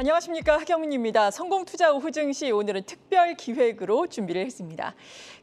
안녕하십니까, 하경민입니다. 성공투자 오후 증시 오늘은 특별 기획으로 준비를 했습니다.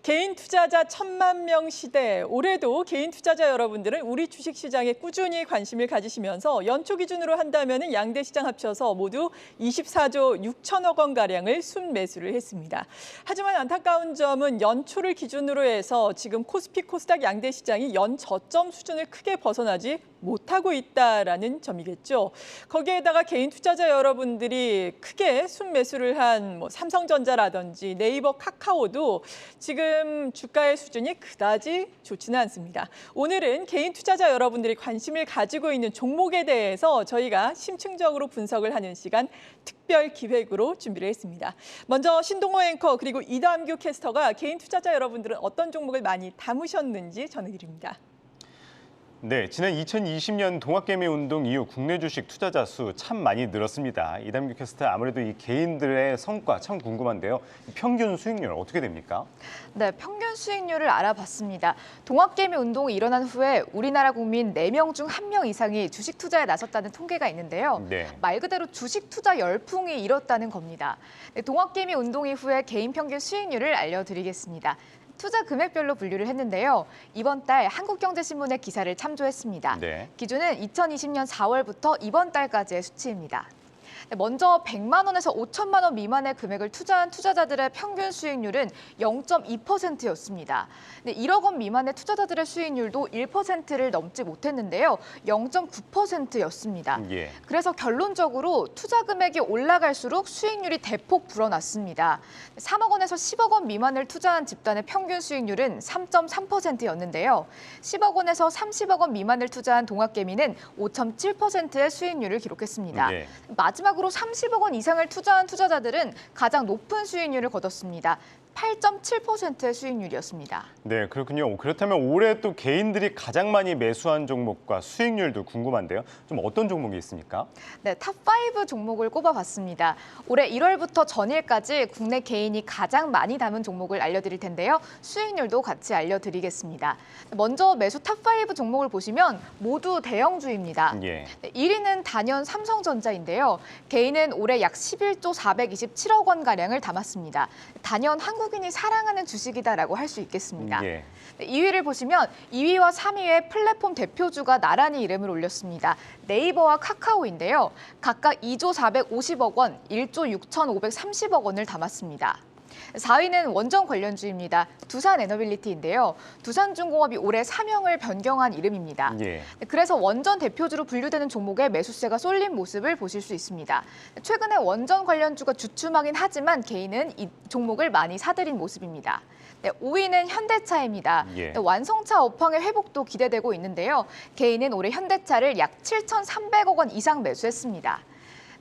개인 투자자 1,000만 명 시대, 올해도 개인 투자자 여러분들은 우리 주식시장에 꾸준히 관심을 가지시면서 연초 기준으로 한다면 양대 시장 합쳐서 모두 24조 6천억 원가량을 순매수를 했습니다. 하지만 안타까운 점은 연초를 기준으로 해서 지금 코스피, 코스닥 양대 시장이 연저점 수준을 크게 벗어나지 못하고 있다라는 점이겠죠. 거기에다가 개인 투자자 여러분들이 크게 순매수를 한 삼성전자라든지 네이버, 카카오도 지금 주가의 수준이 그다지 좋지는 않습니다. 오늘은 개인 투자자 여러분들이 관심을 가지고 있는 종목에 대해서 저희가 심층적으로 분석을 하는 시간 특별 기획으로 준비를 했습니다. 먼저 신동호 앵커 그리고 이담규 캐스터가 개인 투자자 여러분들은 어떤 종목을 많이 담으셨는지 전해드립니다. 네, 지난 2020년 동학개미 운동 이후 국내 주식 투자자 수 참 많이 늘었습니다. 이담규 캐스터, 아무래도 이 개인들의 성과 참 궁금한데요. 평균 수익률 어떻게 됩니까? 네, 평균 수익률을 알아봤습니다. 동학개미 운동이 일어난 후에 우리나라 국민 4명 중 1명 이상이 주식 투자에 나섰다는 통계가 있는데요. 네. 말 그대로 주식 투자 열풍이 일었다는 겁니다. 네, 동학개미 운동 이후에 개인 평균 수익률을 알려드리겠습니다. 투자 금액별로 분류를 했는데요. 이번 달 한국경제신문의 기사를 참조했습니다. 네. 기준은 2020년 4월부터 이번 달까지의 수치입니다. 먼저 100만 원에서 5천만 원 미만의 금액을 투자한 투자자들의 평균 수익률은 0.2%였습니다. 1억 원 미만의 투자자들의 수익률도 1%를 넘지 못했는데요. 0.9%였습니다. 예. 그래서 결론적으로 투자 금액이 올라갈수록 수익률이 대폭 불어났습니다. 3억 원에서 10억 원 미만을 투자한 집단의 평균 수익률은 3.3%였는데요. 10억 원에서 30억 원 미만을 투자한 동학개미는 5.7%의 수익률을 기록했습니다. 네. 마지막으로 30억 원 이상을 투자한 투자자들은 가장 높은 수익률을 거뒀습니다. 8.7%의 수익률이었습니다. 네, 그렇군요. 그렇다면 올해 또 개인들이 가장 많이 매수한 종목과 수익률도 궁금한데요. 좀 어떤 종목이 있습니까? 네, 탑5 종목을 꼽아봤습니다. 올해 1월부터 전일까지 국내 개인이 가장 많이 담은 종목을 알려드릴 텐데요. 수익률도 같이 알려드리겠습니다. 먼저 매수 탑5 종목을 보시면 모두 대형주입니다. 예. 네, 1위는 단연 삼성전자인데요. 개인은 올해 약 11조 427억 원가량을 담았습니다. 단연 한국인이 사랑하는 주식이다라고 할 수 있겠습니다. 예. 2위를 보시면 2위와 3위의 플랫폼 대표주가 나란히 이름을 올렸습니다. 네이버와 카카오인데요. 각각 2조 450억 원, 1조 6,530억 원을 담았습니다. 4위는 원전 관련주입니다. 두산에너빌리티인데요. 두산중공업이 올해 사명을 변경한 이름입니다. 예. 그래서 원전 대표주로 분류되는 종목에 매수세가 쏠린 모습을 보실 수 있습니다. 최근에 원전 관련주가 주춤하긴 하지만 개인은 이 종목을 많이 사들인 모습입니다. 네, 5위는 현대차입니다. 예. 네, 완성차 업황의 회복도 기대되고 있는데요. 개인은 올해 현대차를 약 7,300억 원 이상 매수했습니다.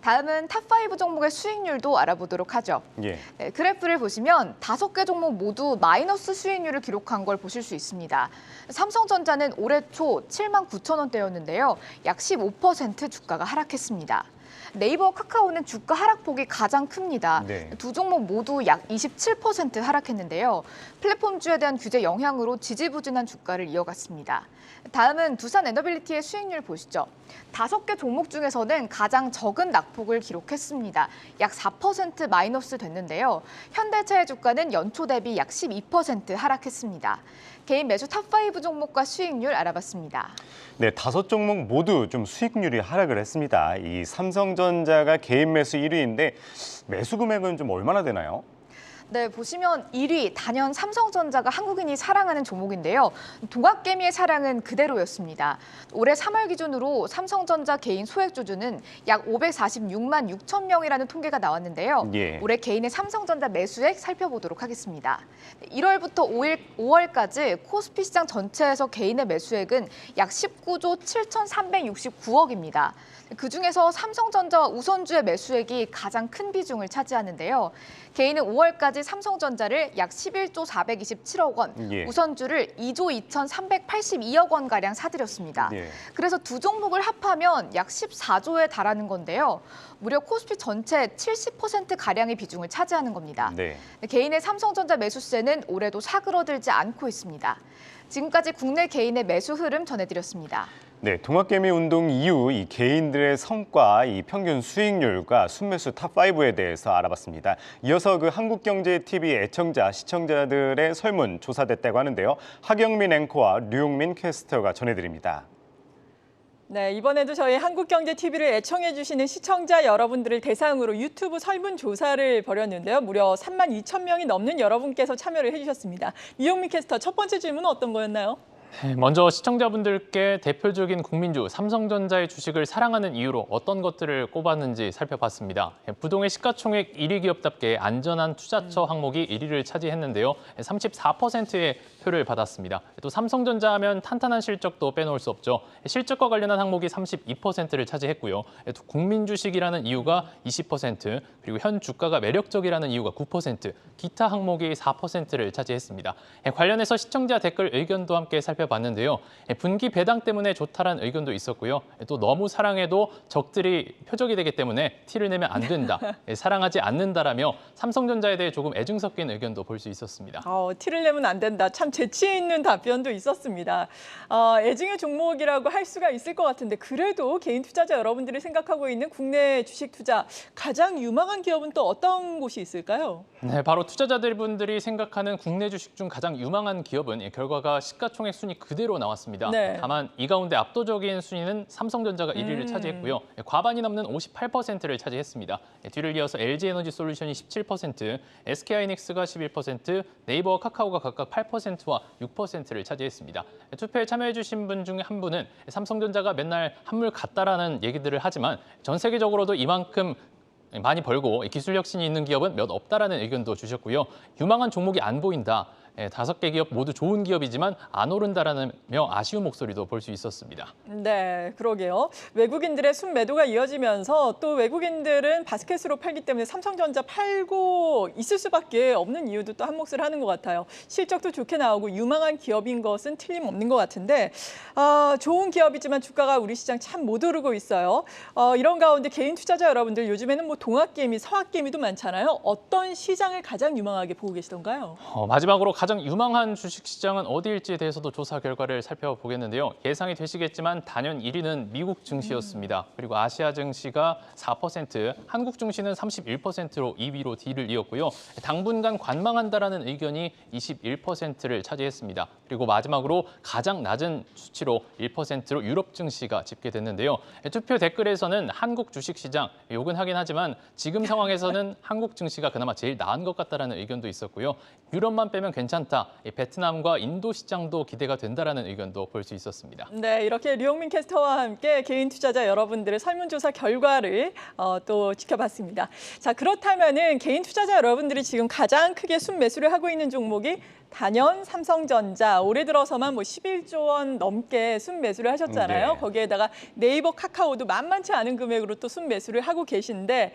다음은 탑5 종목의 수익률도 알아보도록 하죠. 예. 네, 그래프를 보시면 5개 종목 모두 마이너스 수익률을 기록한 걸 보실 수 있습니다. 삼성전자는 올해 초 7만 9천 원대였는데요. 약 15% 주가가 하락했습니다. 네이버, 카카오는 주가 하락폭이 가장 큽니다. 네. 두 종목 모두 약 27% 하락했는데요. 플랫폼주에 대한 규제 영향으로 지지부진한 주가를 이어갔습니다. 다음은 두산에너빌리티의 수익률 보시죠. 5개 종목 중에서는 가장 적은 낙폭을 기록했습니다. 약 4% 마이너스 됐는데요. 현대차의 주가는 연초 대비 약 12% 하락했습니다. 개인 매수 탑5 종목과 수익률 알아봤습니다. 네, 5종목 모두 좀 수익률이 하락을 했습니다. 이 삼성전자가 개인 매수 1위인데 매수 금액은 좀 얼마나 되나요? 네, 보시면 1위 단연 삼성전자가 한국인이 사랑하는 종목인데요. 동학개미의 사랑은 그대로였습니다. 올해 3월 기준으로 삼성전자 개인 소액주주는 약 546만 6천 명이라는 통계가 나왔는데요. 예. 올해 개인의 삼성전자 매수액 살펴보도록 하겠습니다. 1월부터 5월까지 코스피 시장 전체에서 개인의 매수액은 약 19조 7,369억입니다. 그중에서 삼성전자와 우선주의 매수액이 가장 큰 비중을 차지하는데요. 개인은 5월까지 삼성전자를 약 11조 427억 원, 예. 우선주를 2조 2,382억 원가량 사들였습니다. 예. 그래서 두 종목을 합하면 약 14조에 달하는 건데요. 무려 코스피 전체 70%가량의 비중을 차지하는 겁니다. 네. 개인의 삼성전자 매수세는 올해도 사그러들지 않고 있습니다. 지금까지 국내 개인의 매수 흐름 전해드렸습니다. 네, 동학개미 운동 이후 이 개인들의 성과, 이 평균 수익률과 순매수 탑5에 대해서 알아봤습니다. 이어서 그 한국경제TV 애청자, 시청자들의 설문 조사됐다고 하는데요. 하경민 앵커와 류용민 캐스터가 전해드립니다. 네, 이번에도 저희 한국경제TV를 애청해 주시는 시청자 여러분들을 대상으로 유튜브 설문조사를 벌였는데요. 무려 3만 2천 명이 넘는 여러분께서 참여를 해주셨습니다. 이용민 캐스터, 첫 번째 질문은 어떤 거였나요? 먼저 시청자분들께 대표적인 국민주 삼성전자의 주식을 사랑하는 이유로 어떤 것들을 꼽았는지 살펴봤습니다. 부동의 시가총액 1위 기업답게 안전한 투자처 항목이 1위를 차지했는데요. 34%의 표를 받았습니다. 또 삼성전자 하면 탄탄한 실적도 빼놓을 수 없죠. 실적과 관련한 항목이 32%를 차지했고요. 또 국민주식이라는 이유가 20%, 그리고 현 주가가 매력적이라는 이유가 9%, 기타 항목이 4%를 차지했습니다. 관련해서 시청자 댓글 의견도 함께 살펴봤는데요. 분기 배당 때문에 좋다라는 의견도 있었고요. 또 너무 사랑해도 적들이 표적이 되기 때문에 티를 내면 안 된다, 사랑하지 않는다라며 삼성전자에 대해 조금 애증 섞인 의견도 볼 수 있었습니다. 티를 내면 안 된다. 참 재치 있는 답변도 있었습니다. 애증의 종목이라고 할 수가 있을 것 같은데 그래도 개인 투자자 여러분들이 생각하고 있는 국내 주식 투자 가장 유망한 기업은 또 어떤 곳이 있을까요? 네, 바로 투자자들분들이 생각하는 국내 주식 중 가장 유망한 기업은 결과가 시가총액 순위 그대로 나왔습니다. 네. 다만 이 가운데 압도적인 순위는 삼성전자가 1위를 차지했고요. 과반이 넘는 58%를 차지했습니다. 뒤를 이어서 LG에너지솔루션이 17%, SK하이닉스가 11%, 네이버와 카카오가 각각 8%와 6%를 차지했습니다. 투표에 참여해주신 분 중에 한 분은 삼성전자가 맨날 한물 같다라는 얘기들을 하지만 전 세계적으로도 이만큼 많이 벌고 기술 혁신이 있는 기업은 몇 없다라는 의견도 주셨고요. 유망한 종목이 안 보인다. 5개 기업 모두 좋은 기업이지만 안 오른다라며 아쉬운 목소리도 볼 수 있었습니다. 네, 그러게요. 외국인들의 순매도가 이어지면서 또 외국인들은 바스켓으로 팔기 때문에 삼성전자 팔고 있을 수밖에 없는 이유도 또 한 몫을 하는 것 같아요. 실적도 좋게 나오고 유망한 기업인 것은 틀림없는 것 같은데 좋은 기업이지만 주가가 우리 시장 참 못 오르고 있어요. 이런 가운데 개인 투자자 여러분들 요즘에는 뭐 동학개미, 서학개미도 많잖아요. 어떤 시장을 가장 유망하게 보고 계시던가요? 마지막으로 가장 유망한 주식시장은 어디일지에 대해서도 조사 결과를 살펴보겠는데요. 예상이 되시겠지만 단연 1위는 미국 증시였습니다. 그리고 아시아 증시가 4%, 한국 증시는 31%로 2위로 뒤를 이었고요. 당분간 관망한다라는 의견이 21%를 차지했습니다. 그리고 마지막으로 가장 낮은 수치로 1%로 유럽 증시가 집계됐는데요. 투표 댓글에서는 한국 주식시장, 욕은 하긴 하지만 지금 상황에서는 한국 증시가 그나마 제일 나은 것 같다라는 의견도 있었고요. 유럽만 빼면 괜찮다. 베트남과 인도 시장도 기대가 된다라는 의견도 볼 수 있었습니다. 네, 이렇게 류용민 캐스터와 함께 개인 투자자 여러분들의 설문조사 결과를 또 지켜봤습니다. 자, 그렇다면은 개인 투자자 여러분들이 지금 가장 크게 순매수를 하고 있는 종목이 단연 삼성전자, 올해 들어서만 11조 원 넘게 순매수를 하셨잖아요. 네. 거기에다가 네이버, 카카오도 만만치 않은 금액으로 또 순매수를 하고 계신데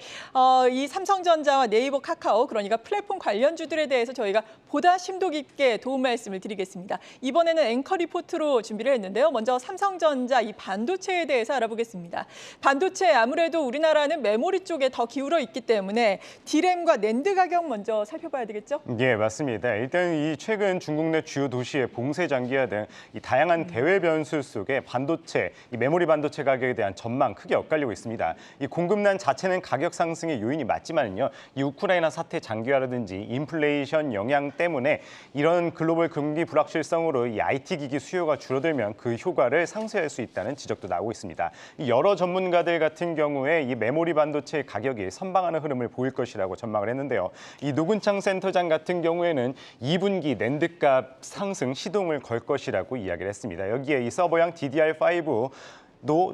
이 삼성전자와 네이버, 카카오, 그러니까 플랫폼 관련주들에 대해서 저희가 보다 심도 깊게 도움 말씀을 드리겠습니다. 이번에는 앵커 리포트로 준비를 했는데요. 먼저 삼성전자 이 반도체에 대해서 알아보겠습니다. 반도체 아무래도 우리나라는 메모리 쪽에 더 기울어 있기 때문에 D램과 낸드 가격 먼저 살펴봐야 되겠죠? 예, 맞습니다. 일단 이 최근 중국 내 주요 도시의 봉쇄 장기화 등 이 다양한 대외 변수 속에 반도체, 이 메모리 반도체 가격에 대한 전망 크게 엇갈리고 있습니다. 이 공급난 자체는 가격 상승의 요인이 맞지만요, 이 우크라이나 사태 장기화라든지 인플레이션 영향 때문에 이런 글로벌 경기 불확실성으로 이 IT 기기 수요가 줄어들면 그 효과를 상쇄할 수 있다는 지적도 나오고 있습니다. 이 여러 전문가들 같은 경우에 이 메모리 반도체 가격이 선방하는 흐름을 보일 것이라고 전망을 했는데요. 이 노근창 센터장 같은 경우에는 2분기 낸드값 상승 시동을 걸 것이라고 이야기를 했습니다. 여기에 이 서버형 DDR5 도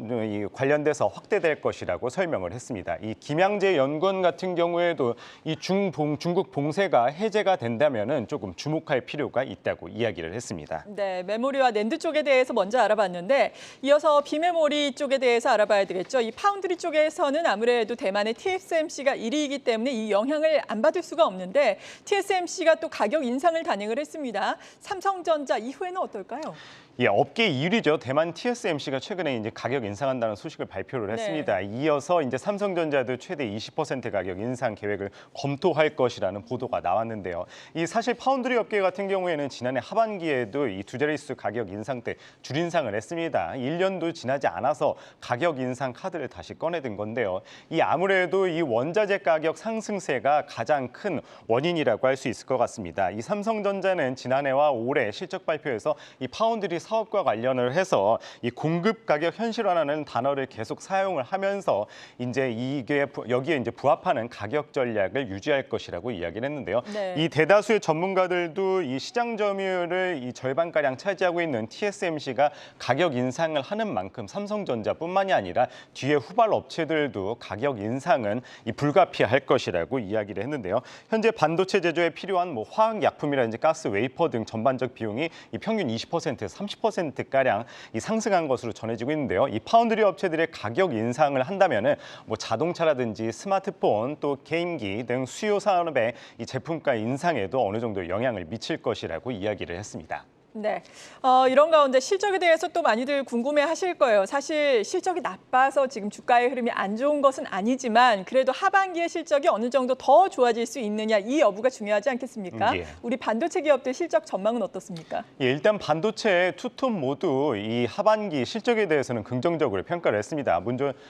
관련돼서 확대될 것이라고 설명을 했습니다. 이 김양재 연구원 같은 경우에도 이 중국 봉쇄가 해제가 된다면은 조금 주목할 필요가 있다고 이야기를 했습니다. 네, 메모리와 낸드 쪽에 대해서 먼저 알아봤는데 이어서 비메모리 쪽에 대해서 알아봐야 되겠죠. 이 파운드리 쪽에서는 아무래도 대만의 TSMC가 1위이기 때문에 이 영향을 안 받을 수가 없는데 TSMC가 또 가격 인상을 단행을 했습니다. 삼성전자 이후에는 어떨까요? 예, 업계 1위죠. 대만 TSMC가 최근에 이제 가격 인상한다는 소식을 발표를 했습니다. 이어서 이제 삼성전자도 최대 20% 가격 인상 계획을 검토할 것이라는 보도가 나왔는데요. 이 사실 파운드리 업계 같은 경우에는 지난해 하반기에도 이 두 자릿수 가격 인상 때 줄인상을 했습니다. 1년도 지나지 않아서 가격 인상 카드를 다시 꺼내든 건데요. 이 아무래도 이 원자재 가격 상승세가 가장 큰 원인이라고 할 수 있을 것 같습니다. 이 삼성전자는 지난해와 올해 실적 발표에서 이 파운드리 사업과 관련을 해서 이 공급 가격 현실화라는 단어를 계속 사용을 하면서 이제 이게 여기에 이제 부합하는 가격 전략을 유지할 것이라고 이야기를 했는데요. 네. 이 대다수의 전문가들도 이 시장 점유율을 이 절반가량 차지하고 있는 TSMC가 가격 인상을 하는 만큼 삼성전자뿐만이 아니라 뒤에 후발 업체들도 가격 인상은 이 불가피할 것이라고 이야기를 했는데요. 현재 반도체 제조에 필요한 뭐 화학약품이라든지 가스, 웨이퍼 등 전반적 비용이 이 평균 20%에서 30%가량 이 상승한 것으로 전해지고 있는데요. 이 파운드리 업체들의 가격 인상을 한다면은 뭐 자동차라든지 스마트폰 또 게임기 등 수요 산업의 이 제품가 인상에도 어느 정도 영향을 미칠 것이라고 이야기를 했습니다. 네, 이런 가운데 실적에 대해서 또 많이들 궁금해하실 거예요. 사실 실적이 나빠서 지금 주가의 흐름이 안 좋은 것은 아니지만 그래도 하반기의 실적이 어느 정도 더 좋아질 수 있느냐 이 여부가 중요하지 않겠습니까? 예. 우리 반도체 기업들 실적 전망은 어떻습니까? 예, 일단 반도체 투톱 모두 이 하반기 실적에 대해서는 긍정적으로 평가를 했습니다.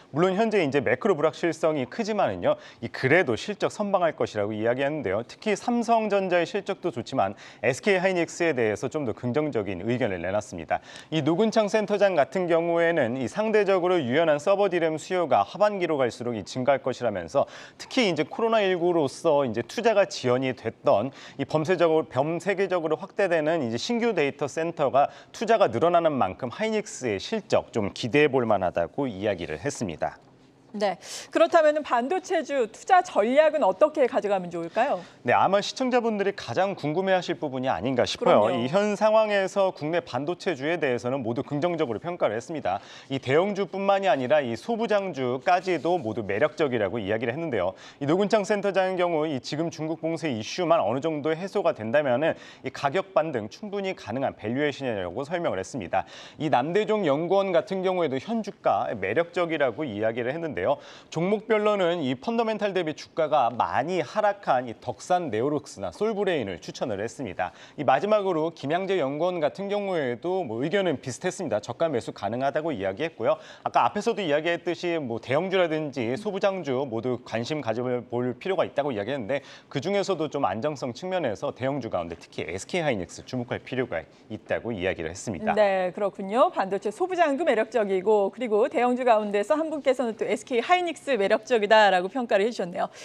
물론 현재 이제 매크로 불확실성이 크지만은요, 이 그래도 실적 선방할 것이라고 이야기했는데요. 특히 삼성전자의 실적도 좋지만 SK하이닉스에 대해서 좀 더 긍정적인 의견을 내놨습니다. 이 노근창 센터장 같은 경우에는 이 상대적으로 유연한 서버 디램 수요가 하반기로 갈수록 증가할 것이라면서 특히 이제 코로나19로서 이제 투자가 지연이 됐던 이 범세계적으로 확대되는 이제 신규 데이터 센터가 투자가 늘어나는 만큼 하이닉스의 실적 좀 기대해 볼 만하다고 이야기를 했습니다. 네, 그렇다면 반도체주 투자 전략은 어떻게 가져가면 좋을까요? 네, 아마 시청자분들이 가장 궁금해하실 부분이 아닌가 싶어요. 그럼요. 이 현 상황에서 국내 반도체주에 대해서는 모두 긍정적으로 평가를 했습니다. 이 대형주뿐만이 아니라 이 소부장주까지도 모두 매력적이라고 이야기를 했는데요. 이 노근창 센터장의 경우 이 지금 중국 봉쇄 이슈만 어느 정도 해소가 된다면은 이 가격 반등 충분히 가능한 밸류에이션이라고 설명을 했습니다. 이 남대종 연구원 같은 경우에도 현 주가 매력적이라고 이야기를 했는데요. 종목별로는 이 펀더멘탈 대비 주가가 많이 하락한 이 덕산 네오룩스나 솔브레인을 추천을 했습니다. 이 마지막으로 김양재 연구원 같은 경우에도 뭐 의견은 비슷했습니다. 저가 매수 가능하다고 이야기했고요. 아까 앞에서도 이야기했듯이 뭐 대형주라든지 소부장주 모두 관심 가져볼 필요가 있다고 이야기했는데 그 중에서도 좀 안정성 측면에서 대형주 가운데 특히 SK하이닉스 주목할 필요가 있다고 이야기를 했습니다. 네, 그렇군요. 반도체 소부장도 매력적이고 그리고 대형주 가운데서 한 분께서는 또 SK 하이닉스 매력적이다라고 평가를 해주셨네요.